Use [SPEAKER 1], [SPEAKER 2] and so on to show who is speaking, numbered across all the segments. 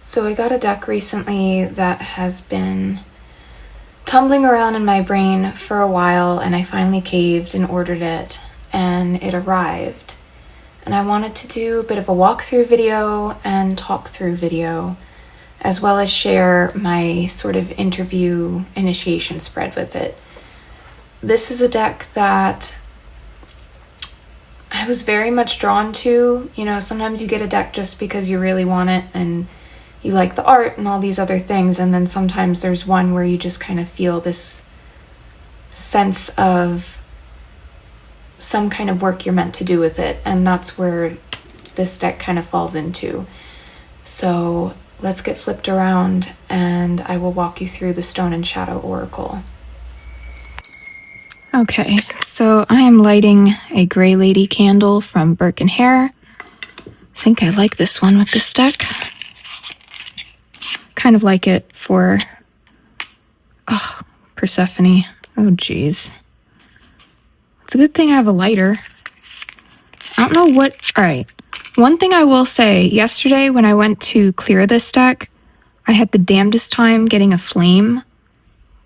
[SPEAKER 1] So I got a deck recently that has been tumbling around in my brain for a while, and I finally caved and ordered it, and it arrived. And I wanted to do a bit of a walkthrough video and talk through video, as well as share my sort of interview initiation spread with it. This is a deck that I was very much drawn to. You know, sometimes you get a deck just because you really want it and you like the art and all these other things, and then sometimes there's one where you just kind of feel this sense of some kind of work you're meant to do with it, and that's where this deck kind of falls into. So let's get flipped around and I will walk you through the Stone and Shadow Oracle. Okay, so I am lighting a Grey Lady candle from Burke & Hare. I think I like this one with this deck. Kind of like it for Persephone. Oh geez. It's a good thing I have a lighter. I don't know what... Alright. One thing I will say, yesterday when I went to clear this deck, I had the damnedest time getting a flame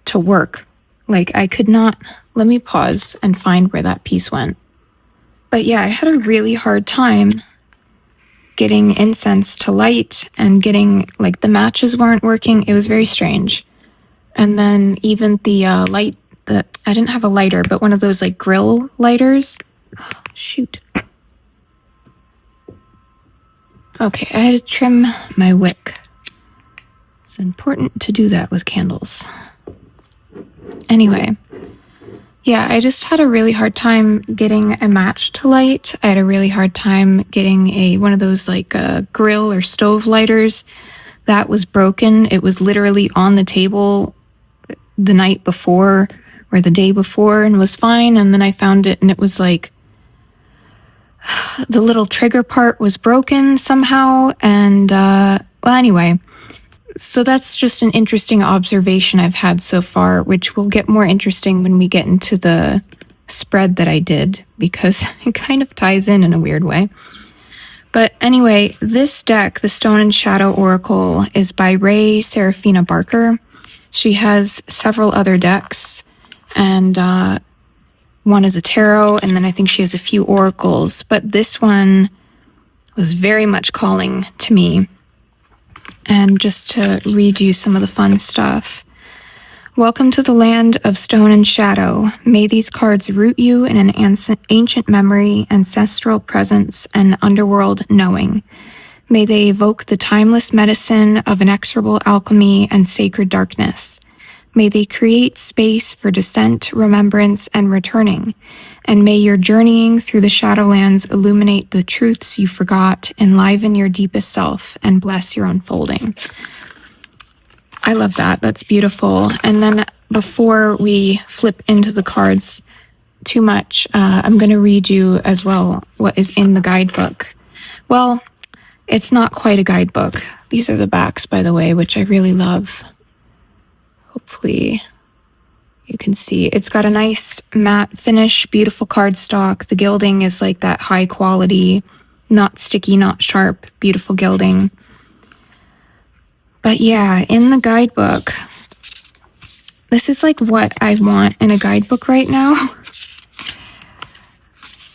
[SPEAKER 1] to work. Like, I could not... Let me pause and find where that piece went. But yeah, I had a really hard time getting incense to light and getting, like, the matches weren't working. It was very strange. And then even the light, I didn't have a lighter, but one of those, like, grill lighters. Oh, shoot. Okay, I had to trim my wick. It's important to do that with candles. Anyway, yeah, I just had a really hard time getting a match to light. I had a really hard time getting one of those like grill or stove lighters that was broken. It was literally on the table the night before or the day before and was fine. And then I found it and it was like the little trigger part was broken somehow. And well, anyway, so that's just an interesting observation I've had so far, which will get more interesting when we get into the spread that I did, because it kind of ties in a weird way. But anyway, this deck, the Stone and Shadow Oracle, is by Ray Serafina Barker. She has several other decks, and one is a tarot, and then I think she has a few oracles, but this one was very much calling to me. And just to read you some of the fun stuff. Welcome to the land of stone and shadow. May these cards root you in an ancient memory, ancestral presence, and underworld knowing. May they evoke the timeless medicine of inexorable alchemy and sacred darkness. May they create space for descent, remembrance, and returning. And may your journeying through the Shadowlands illuminate the truths you forgot, enliven your deepest self, and bless your unfolding. I love that. That's beautiful. And then before we flip into the cards too much, I'm going to read you as well what is in the guidebook. Well, it's not quite a guidebook. These are the backs, by the way, which I really love. Hopefully you can see. It's got a nice matte finish, beautiful cardstock. The gilding is like that high quality, not sticky, not sharp, beautiful gilding. But yeah, in the guidebook, this is like what I want in a guidebook right now.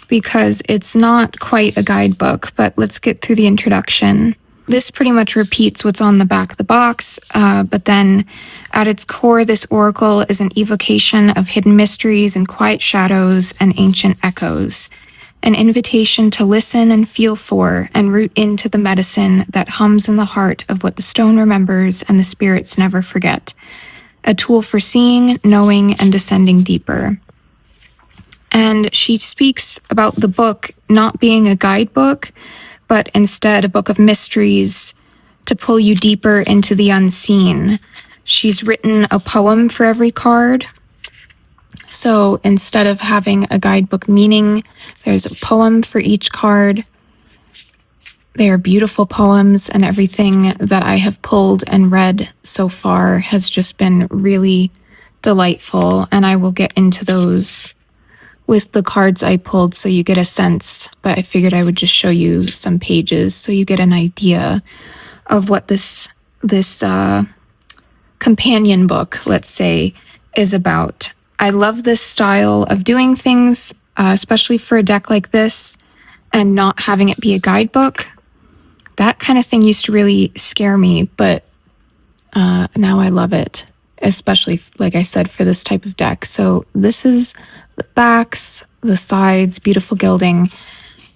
[SPEAKER 1] Because it's not quite a guidebook, but let's get through the introduction. This pretty much repeats what's on the back of the box, but then at its core, this oracle is an evocation of hidden mysteries and quiet shadows and ancient echoes, an invitation to listen and feel for and root into the medicine that hums in the heart of what the stone remembers and the spirits never forget, a tool for seeing, knowing, and descending deeper. And she speaks about the book not being a guidebook, but instead a book of mysteries to pull you deeper into the unseen. She's written a poem for every card. So instead of having a guidebook meaning, there's a poem for each card. They are beautiful poems, and everything that I have pulled and read so far has just been really delightful, and I will get into those with the cards I pulled so you get a sense, but I figured I would just show you some pages so you get an idea of what this companion book, let's say, is about. I love this style of doing things, especially for a deck like this, and not having it be a guidebook. That kind of thing used to really scare me, but now I love it, especially, like I said, for this type of deck. So this is the backs, the sides, beautiful gilding.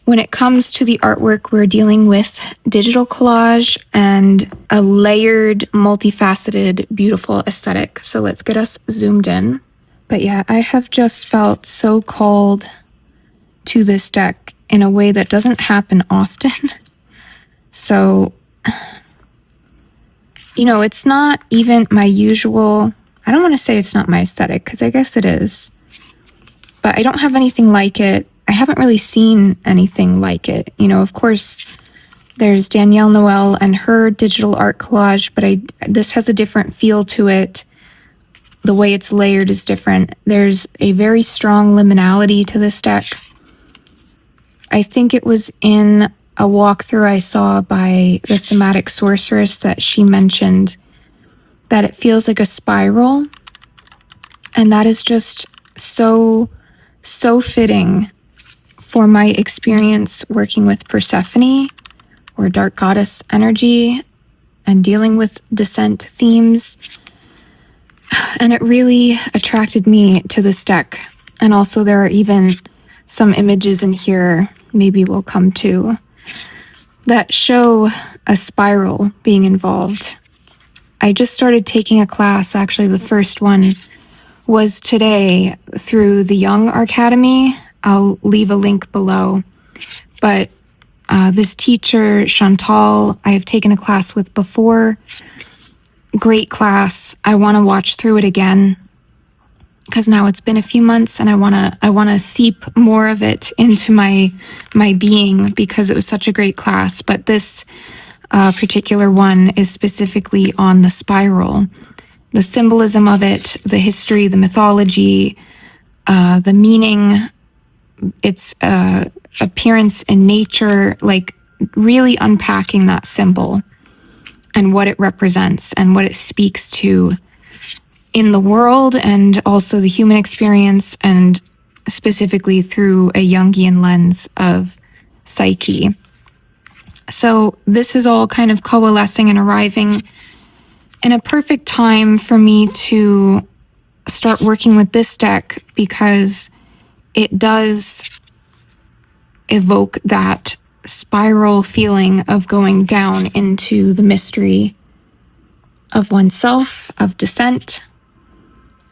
[SPEAKER 1] When it comes to the artwork, we're dealing with digital collage and a layered, multifaceted, beautiful aesthetic. So let's get us zoomed in. But yeah, I have just felt so called to this deck in a way that doesn't happen often. So, it's not even my usual, I don't want to say it's not my aesthetic, because I guess it is. But I don't have anything like it. I haven't really seen anything like it. Of course, there's Danielle Noel and her digital art collage, but this has a different feel to it. The way it's layered is different. There's a very strong liminality to this deck. I think it was in a walkthrough I saw by the Somatic Sorceress that she mentioned that it feels like a spiral. And that is just so fitting for my experience working with Persephone or Dark Goddess energy and dealing with descent themes. And it really attracted me to this deck. And also there are even some images in here, maybe we'll come to, that show a spiral being involved. I just started taking a class, actually the first one was today through the Young Academy. I'll leave a link below. But this teacher, Chantal, I have taken a class with before. Great class. I want to watch through it again because now it's been a few months and I want to seep more of it into my being because it was such a great class. But this particular one is specifically on the spiral, the symbolism of it, the history, the mythology, the meaning, its appearance in nature, like really unpacking that symbol and what it represents and what it speaks to in the world and also the human experience, and specifically through a Jungian lens of psyche. So this is all kind of coalescing and arriving in a perfect time for me to start working with this deck because it does evoke that spiral feeling of going down into the mystery of oneself, of descent.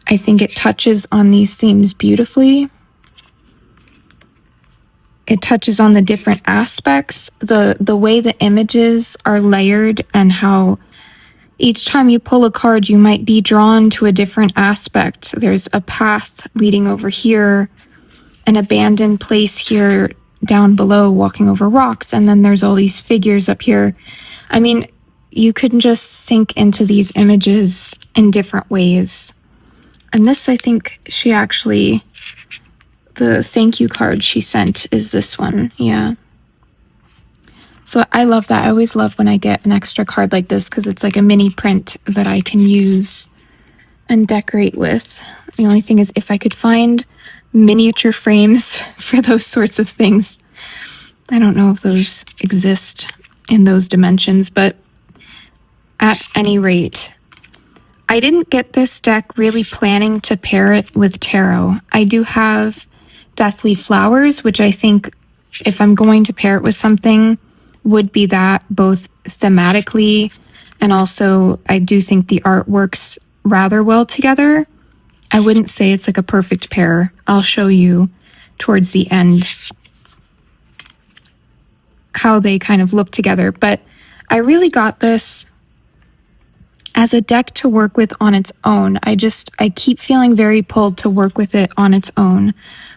[SPEAKER 1] I think it touches on these themes beautifully. It touches on the different aspects, the way the images are layered and how each time you pull a card, you might be drawn to a different aspect. There's a path leading over here, an abandoned place here down below, walking over rocks, and then there's all these figures up here. I mean, you can just sink into these images in different ways. And this, I think she actually, the thank you card she sent is this one, yeah. So I love that. I always love when I get an extra card like this because it's like a mini print that I can use and decorate with. The only thing is if I could find miniature frames for those sorts of things. I don't know if those exist in those dimensions, but at any rate, I didn't get this deck really planning to pair it with tarot. I do have Deathly Flowers, which I think if I'm going to pair it with something would be that, both thematically and also I do think the art works rather well together. I wouldn't say it's like a perfect pair. I'll show you towards the end how they kind of look together, but I really got this as a deck to work with on its own. I keep feeling very pulled to work with it on its own,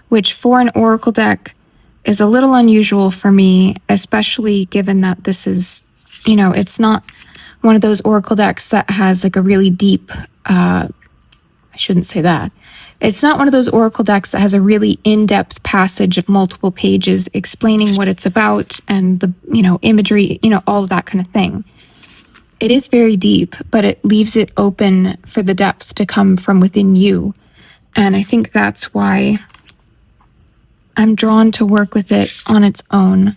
[SPEAKER 1] which for an Oracle deck is a little unusual for me, especially given that this is, it's not one of those Oracle decks that has like a really deep, I shouldn't say that. It's not one of those Oracle decks that has a really in-depth passage of multiple pages explaining what it's about and the, imagery, all of that kind of thing. It is very deep, but it leaves it open for the depth to come from within you. And I think that's why I'm drawn to work with it on its own.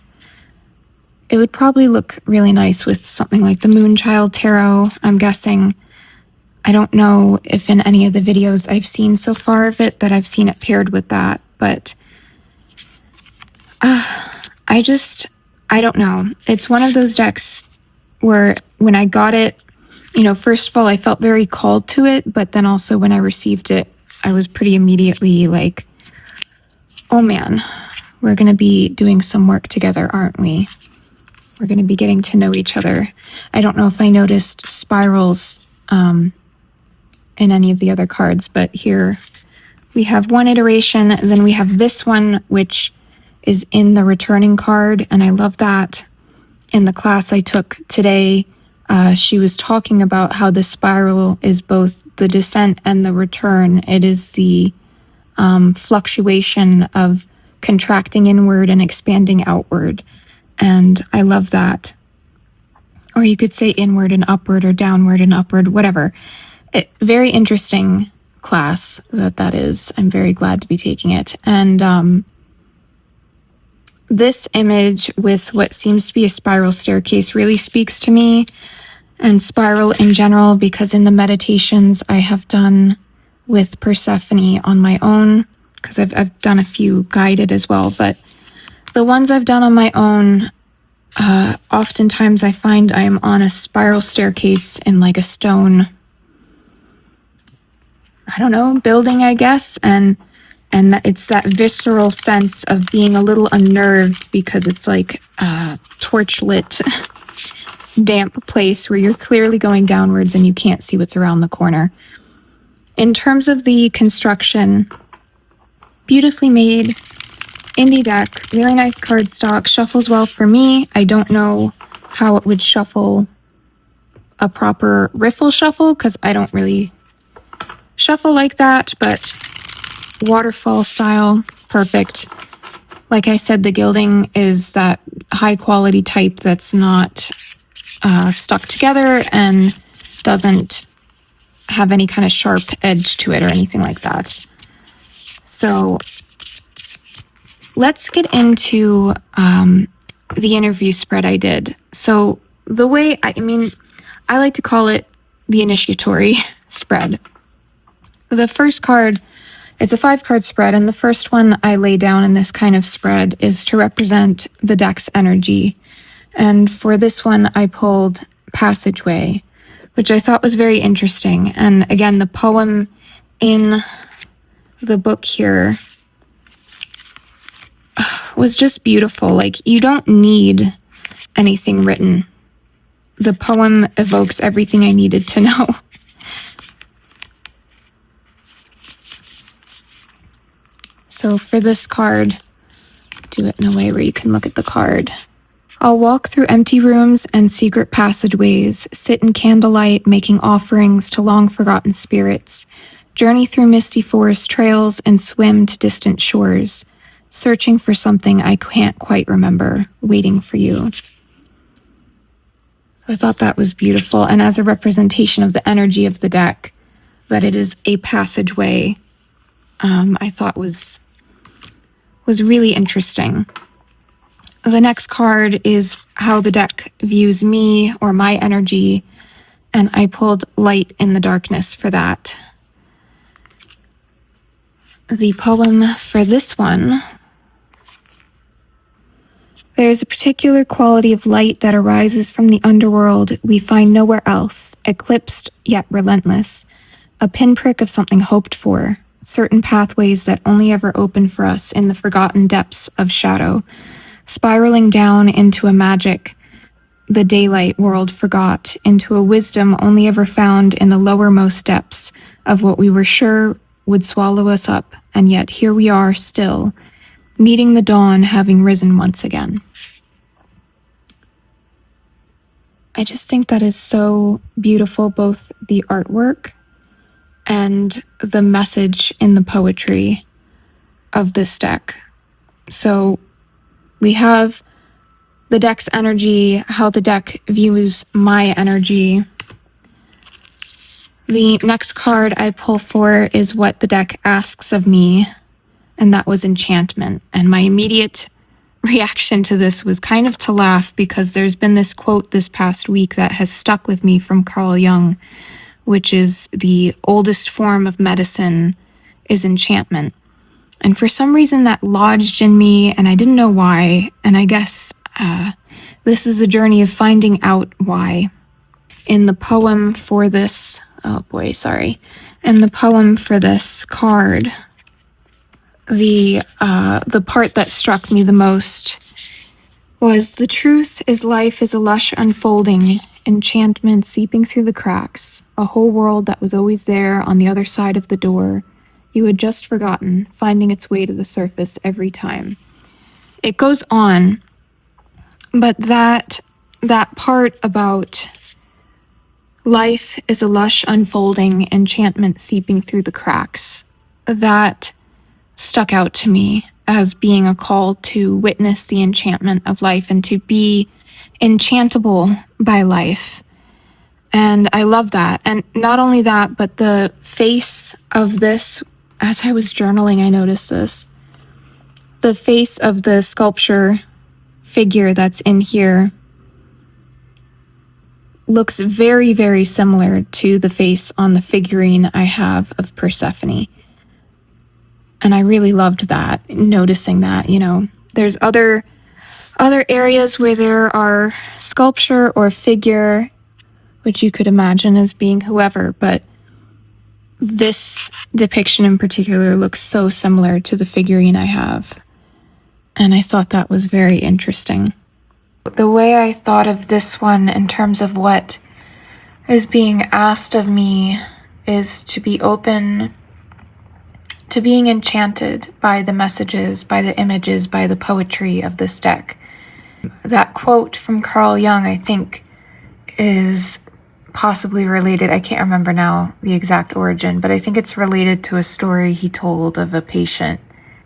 [SPEAKER 1] It would probably look really nice with something like the Moonchild Tarot, I'm guessing. I don't know if in any of the videos I've seen so far of it that I've seen it paired with that, but I don't know. It's one of those decks where when I got it, first of all, I felt very called to it, but then also when I received it, I was pretty immediately like, oh man, we're going to be doing some work together, aren't we? We're going to be getting to know each other. I don't know if I noticed spirals in any of the other cards, but here we have one iteration, and then we have this one, which is in the returning card, and I love that. In the class I took today, she was talking about how the spiral is both the descent and the return. It is the fluctuation of contracting inward and expanding outward. And I love that. Or you could say inward and upward or downward and upward, whatever. Very interesting class that is. I'm very glad to be taking it. And this image with what seems to be a spiral staircase really speaks to me, and spiral in general, because in the meditations I have done with Persephone on my own, because I've done a few guided as well, but the ones I've done on my own, oftentimes I find I am on a spiral staircase in like a stone, I don't know, building, I guess, and it's that visceral sense of being a little unnerved because it's like a torch-lit, damp place where you're clearly going downwards and you can't see what's around the corner. In terms of the construction, beautifully made, indie deck, really nice cardstock, shuffles well for me. I don't know how it would shuffle a proper riffle shuffle because I don't really shuffle like that, but waterfall style, perfect. Like I said, the gilding is that high quality type that's not stuck together and doesn't have any kind of sharp edge to it or anything like that. So let's get into the interview spread I did. So the way, I like to call it the initiatory spread. The first card, it's a 5-card spread, and the first one I lay down in this kind of spread is to represent the deck's energy. And for this one, I pulled Passageway, which I thought was very interesting. And again, the poem in the book here was just beautiful. Like, you don't need anything written. The poem evokes everything I needed to know. So for this card, do it in a way where you can look at the card. I'll walk through empty rooms and secret passageways, sit in candlelight making offerings to long-forgotten spirits, journey through misty forest trails and swim to distant shores, searching for something I can't quite remember, waiting for you. So I thought that was beautiful, and as a representation of the energy of the deck, that it is a passageway, I thought was really interesting. The next card is how the deck views me or my energy, and I pulled Light in the Darkness for that. The poem for this one, there's a particular quality of light that arises from the underworld we find nowhere else, eclipsed yet relentless, a pinprick of something hoped for, certain pathways that only ever open for us in the forgotten depths of shadow, spiraling down into a magic the daylight world forgot, into a wisdom only ever found in the lowermost depths of what we were sure would swallow us up, and yet here we are still, meeting the dawn having risen once again. I just think that is so beautiful, both the artwork and the message in the poetry of this deck. So we have the deck's energy, how the deck views my energy. The next card I pull for is what the deck asks of me, and that was enchantment. And my immediate reaction to this was kind of to laugh, because there's been this quote this past week that has stuck with me from Carl Jung, which is the oldest form of medicine is enchantment. And for some reason that lodged in me, and I didn't know why, and I guess this is a journey of finding out why. In the poem for this, in the poem for this card, the part that struck me the most was, the truth is life is a lush unfolding, enchantment seeping through the cracks, a whole world that was always there on the other side of the door, you had just forgotten, finding its way to the surface every time. It goes on, but that part about life is a lush unfolding, enchantment seeping through the cracks, that stuck out to me as being a call to witness the enchantment of life and to be enchantable by life. And I love that. And not only that, but the face of this, as I was journaling, I noticed this. The face of the sculpture figure that's in here looks very, very similar to the face on the figurine I have of Persephone. And I really loved that, noticing that, there's other areas where there are sculpture or figure, which you could imagine as being whoever, but this depiction in particular looks so similar to the figurine I have. And I thought that was very interesting. The way I thought of this one in terms of what is being asked of me is to be open to being enchanted by the messages, by the images, by the poetry of this deck. That quote from Carl Jung, I think, is possibly related. I can't remember now the exact origin, but I think it's related to a story he told of a patient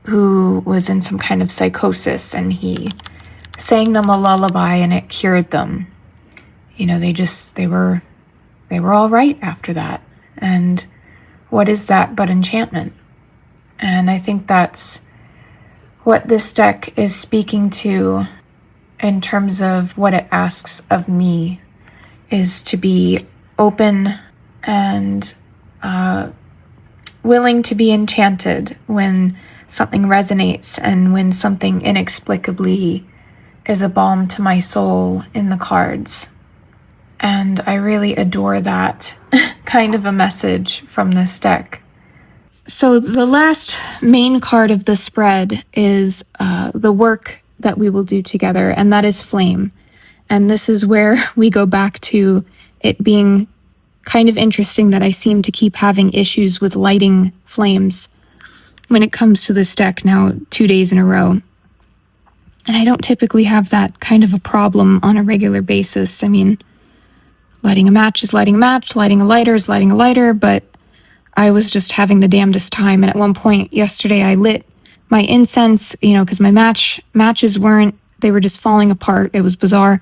[SPEAKER 1] who was in some kind of psychosis, and he sang them a lullaby and it cured them. They were all right after that. And what is that but enchantment? And I think that's what this deck is speaking to in terms of what it asks of me, is to be open and willing to be enchanted when something resonates and when something inexplicably is a balm to my soul in the cards. And I really adore that kind of a message from this deck. So the last main card of the spread is the work that we will do together, and that is flame. And this is where we go back to it being kind of interesting that I seem to keep having issues with lighting flames when it comes to this deck now 2 days in a row. And I don't typically have that kind of a problem on a regular basis. I mean, lighting a match is lighting a match, lighting a lighter is lighting a lighter, but I was just having the damnedest time. And at one point yesterday, I lit my incense, because my matches they were just falling apart. It was bizarre.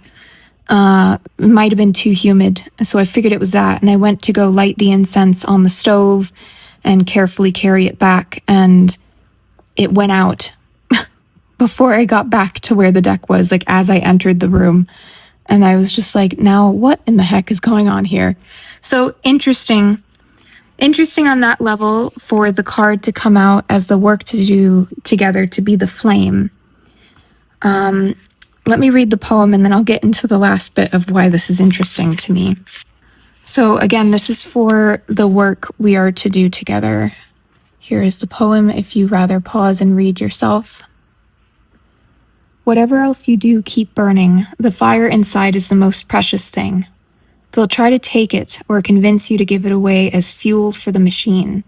[SPEAKER 1] It might have been too humid. So I figured it was that. And I went to go light the incense on the stove and carefully carry it back. And it went out before I got back to where the deck was, like as I entered the room. And I was just like, now what in the heck is going on here? So interesting on that level for the card to come out as the work to do together to be the flame. Let me read the poem and then I'll get into the last bit of why this is interesting to me. So again, this is for the work we are to do together. Here is the poem if you rather pause and read yourself. Whatever else you do, keep burning. The fire inside is the most precious thing. They'll try to take it or convince you to give it away as fuel for the machine,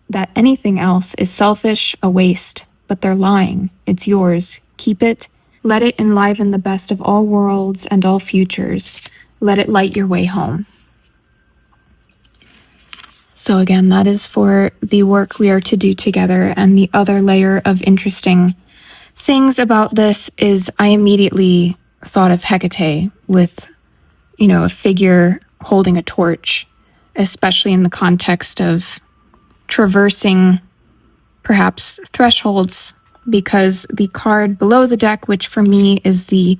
[SPEAKER 1] that anything else is selfish, a waste, but they're lying. It's yours. Keep it. Let it enliven the best of all worlds and all futures. Let it light your way home. So again, that is for the work we are to do together. And the other layer of interesting things about this is I immediately thought of Hecate with, a figure holding a torch, especially in the context of traversing perhaps thresholds, because the card below the deck, which for me is the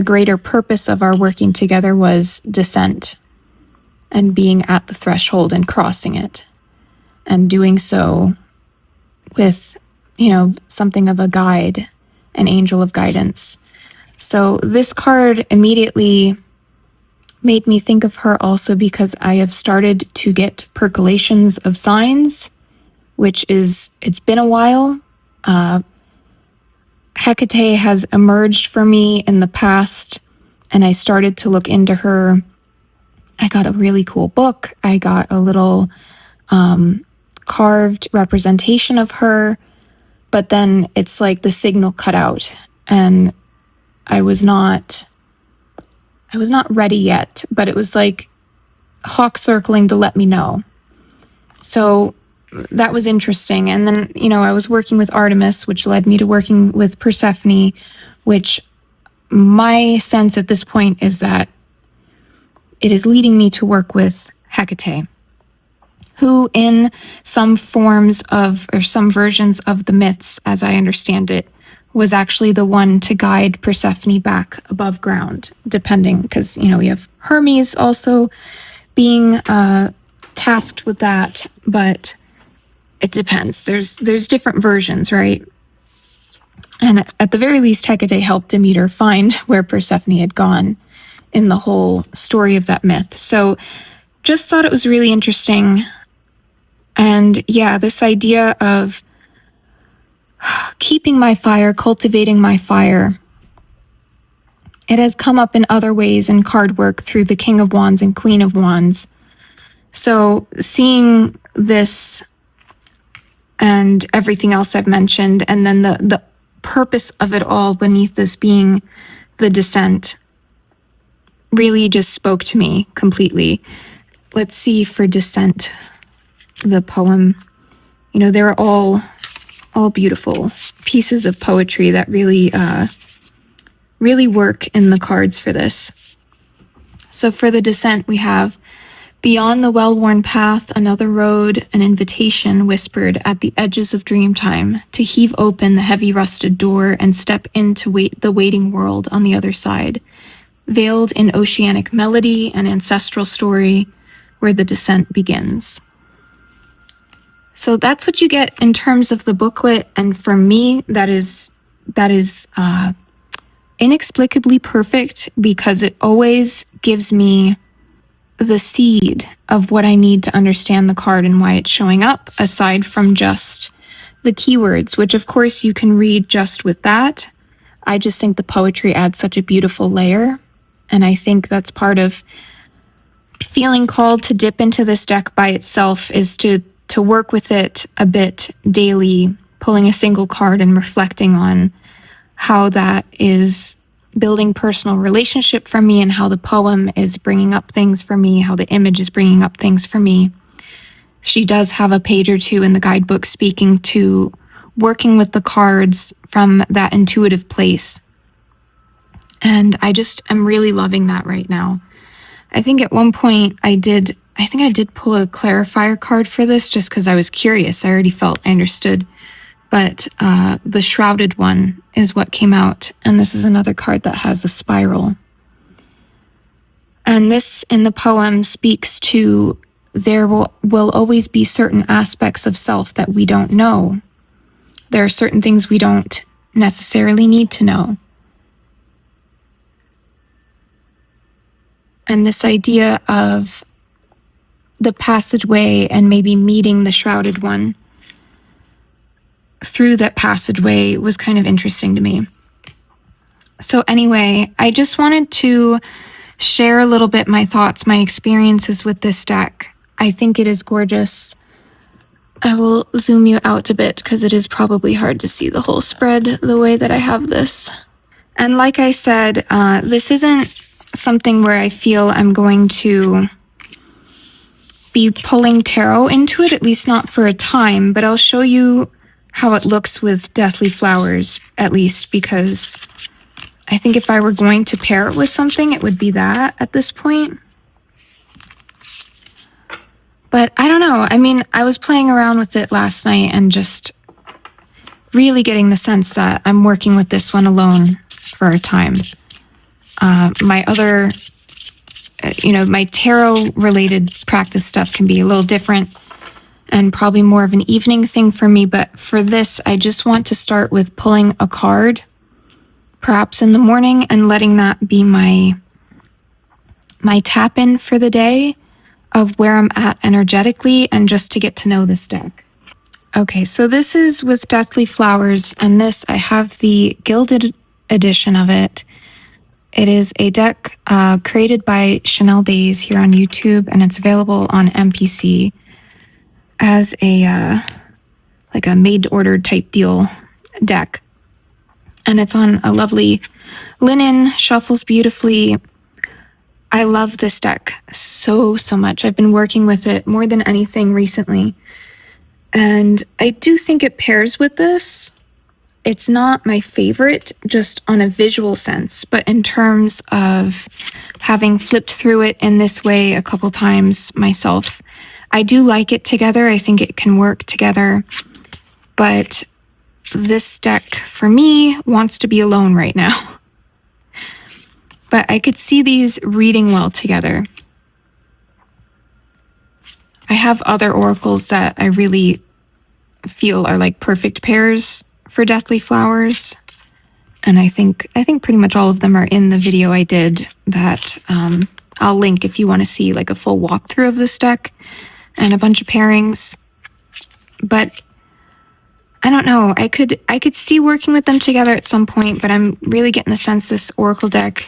[SPEAKER 1] greater purpose of our working together, was descent and being at the threshold and crossing it, and doing so with, something of a guide, an angel of guidance. So this card immediately made me think of her also because I have started to get percolations of signs, it's been a while. Hecate has emerged for me in the past, and I started to look into her. I got a really cool book. I got a little carved representation of her, but then it's like the signal cut out, and I was not ready yet, but it was like hawk circling to let me know. So that was interesting. And then, I was working with Artemis, which led me to working with Persephone, which my sense at this point is that it is leading me to work with Hecate, who in some forms of, or some versions of the myths, as I understand it, was actually the one to guide Persephone back above ground, depending, because, we have Hermes also being tasked with that, but it depends. There's different versions, right? And at the very least, Hecate helped Demeter find where Persephone had gone in the whole story of that myth. So just thought it was really interesting. And yeah, this idea of keeping my fire, cultivating my fire, it has come up in other ways in card work through the King of Wands and Queen of Wands. So seeing this and everything else I've mentioned, and then the purpose of it all beneath this being the descent, really just spoke to me completely. Let's see for descent, the poem. They're all beautiful pieces of poetry that really work in the cards for this. So for the descent, we have: beyond the well-worn path, another road, an invitation whispered at the edges of dreamtime to heave open the heavy rusted door and step into the waiting world on the other side, veiled in oceanic melody and ancestral story, where the descent begins. So that's what you get in terms of the booklet, and for me, that is inexplicably perfect, because it always gives me the seed of what I need to understand the card and why it's showing up, aside from just the keywords, which of course you can read just with that. I just think the poetry adds such a beautiful layer, and I think that's part of feeling called to dip into this deck by itself, is to work with it a bit daily, pulling a single card and reflecting on how that is building personal relationship for me, and how the poem is bringing up things for me, how the image is bringing up things for me. She does have a page or two in the guidebook speaking to working with the cards from that intuitive place. And I just am really loving that right now. I think at one point I did pull a clarifier card for this just because I was curious. I already felt I understood. But the shrouded one is what came out. And this is another card that has a spiral. And this in the poem speaks to there will always be certain aspects of self that we don't know. There are certain things we don't necessarily need to know. And this idea of the passageway and maybe meeting the shrouded one through that passageway was kind of interesting to me. So anyway, I just wanted to share a little bit my thoughts, my experiences with this deck. I think it is gorgeous. I will zoom you out a bit because it is probably hard to see the whole spread the way that I have this. And like I said, this isn't something where I feel I'm going to be pulling tarot into it, at least not for a time, but I'll show you how it looks with Deathly Flowers, at least, because I think if I were going to pair it with something, it would be that at this point. But I don't know. I mean, I was playing around with it last night and just really getting the sense that I'm working with this one alone for a time. My other, my tarot related practice stuff can be a little different and probably more of an evening thing for me. But for this, I just want to start with pulling a card, perhaps in the morning, and letting that be my tap in for the day of where I'm at energetically and just to get to know this deck. Okay, so this is with Deathly Flowers, and this, I have the Gilded edition of it. It is a deck created by Chanel Days here on YouTube, and it's available on MPC as a like a made-to-order type deal deck. And it's on a lovely linen, shuffles beautifully. I love this deck so much. I've been working with it more than anything recently. And I do think it pairs with this. It's not my favorite just on a visual sense, but in terms of having flipped through it in this way a couple times myself, I do like it together. I think it can work together. But this deck, for me, wants to be alone right now. But I could see these reading well together. I have other oracles that I really feel are like perfect pairs for Deathly Flowers. And I think pretty much all of them are in the video I did that I'll link if you want to see like a full walkthrough of this deck and a bunch of pairings. But I don't know. I could see working with them together at some point, but I'm really getting the sense this oracle deck,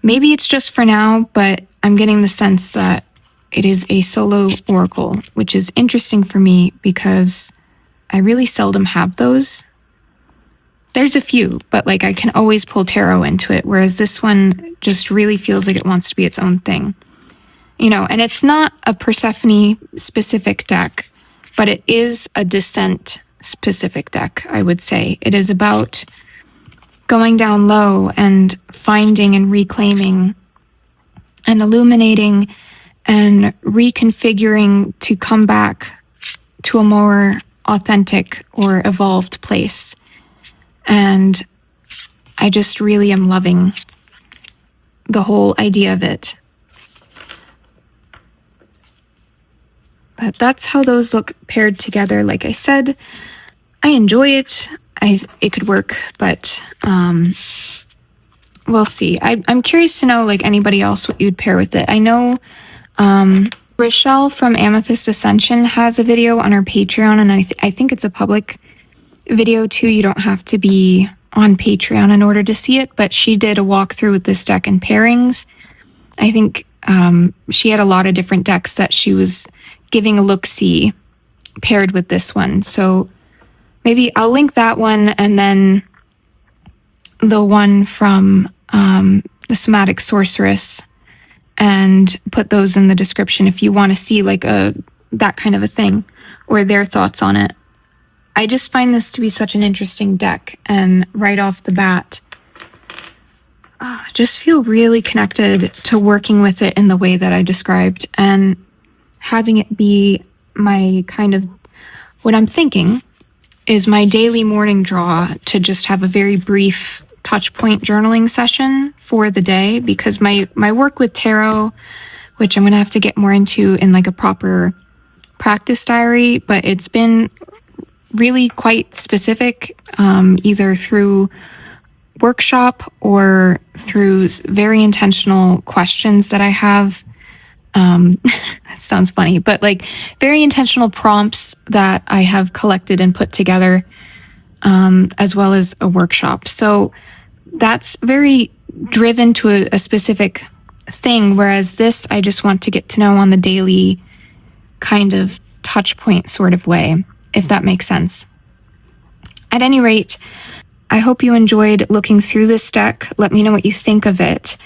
[SPEAKER 1] maybe it's just for now, but I'm getting the sense that it is a solo oracle, which is interesting for me because I really seldom have those. There's a few, but like I can always pull tarot into it, whereas this one just really feels like it wants to be its own thing. And it's not a Persephone specific deck, but it is a Descent specific deck, I would say. It is about going down low and finding and reclaiming and illuminating and reconfiguring to come back to a more authentic or evolved place. And I just really am loving the whole idea of it. But that's how those look paired together. Like I said, I enjoy it. It could work, but we'll see. I'm curious to know, like anybody else, what you'd pair with it. I know Rochelle from Amethyst Ascension has a video on her Patreon, and I think it's a public video too. You don't have to be on Patreon in order to see it, but she did a walkthrough with this deck and pairings. I think she had a lot of different decks that she was giving a look-see paired with this one. So maybe I'll link that one and then the one from the Somatic Sorceress, and put those in the description if you want to see like that kind of a thing or their thoughts on it. I just find this to be such an interesting deck, and right off the bat, just feel really connected to working with it in the way that I described and having it be my kind of, what I'm thinking is my daily morning draw to just have a very brief touch point journaling session for the day, because my work with tarot, which I'm going to have to get more into in like a proper practice diary, but it's been really quite specific, either through workshop or through very intentional questions that I have. That sounds funny, but like very intentional prompts that I have collected and put together, as well as a workshop. So that's very driven to a specific thing, whereas this, I just want to get to know on the daily kind of touch point sort of way, if that makes sense. At any rate, I hope you enjoyed looking through this deck. Let me know what you think of it.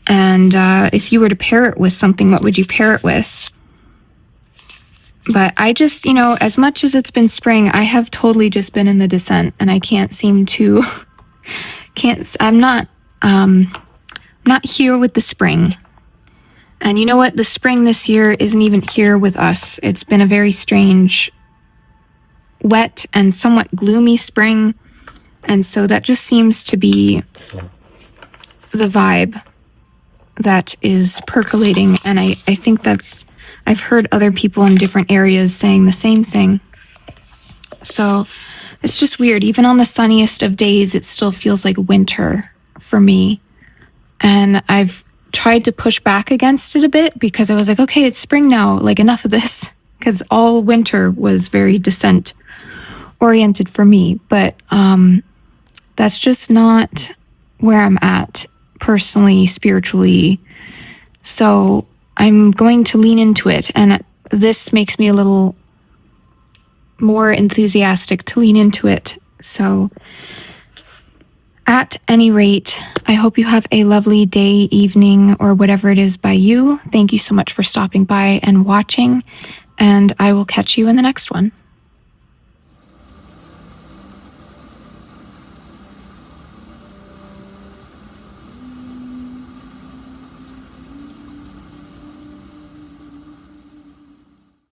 [SPEAKER 1] And if you were to pair it with something, what would you pair it with? But I just, as much as it's been spring, I have totally just been in the Descent, and I can't seem to I'm not here with the spring. And you know what? The spring this year isn't even here with us. It's been a very strange, wet and somewhat gloomy spring. And so that just seems to be the vibe that is percolating. And I think I've heard other people in different areas saying the same thing. So it's just weird. Even on the sunniest of days, it still feels like winter for me. And I've tried to push back against it a bit because I was like, okay, it's spring now, like enough of this. Because all winter was very descent oriented for me. But that's just not where I'm at personally, spiritually. So I'm going to lean into it. And this makes me a little more enthusiastic to lean into it. So at any rate, I hope you have a lovely day, evening, or whatever it is by you. Thank you so much for stopping by and watching, and I will catch you in the next one.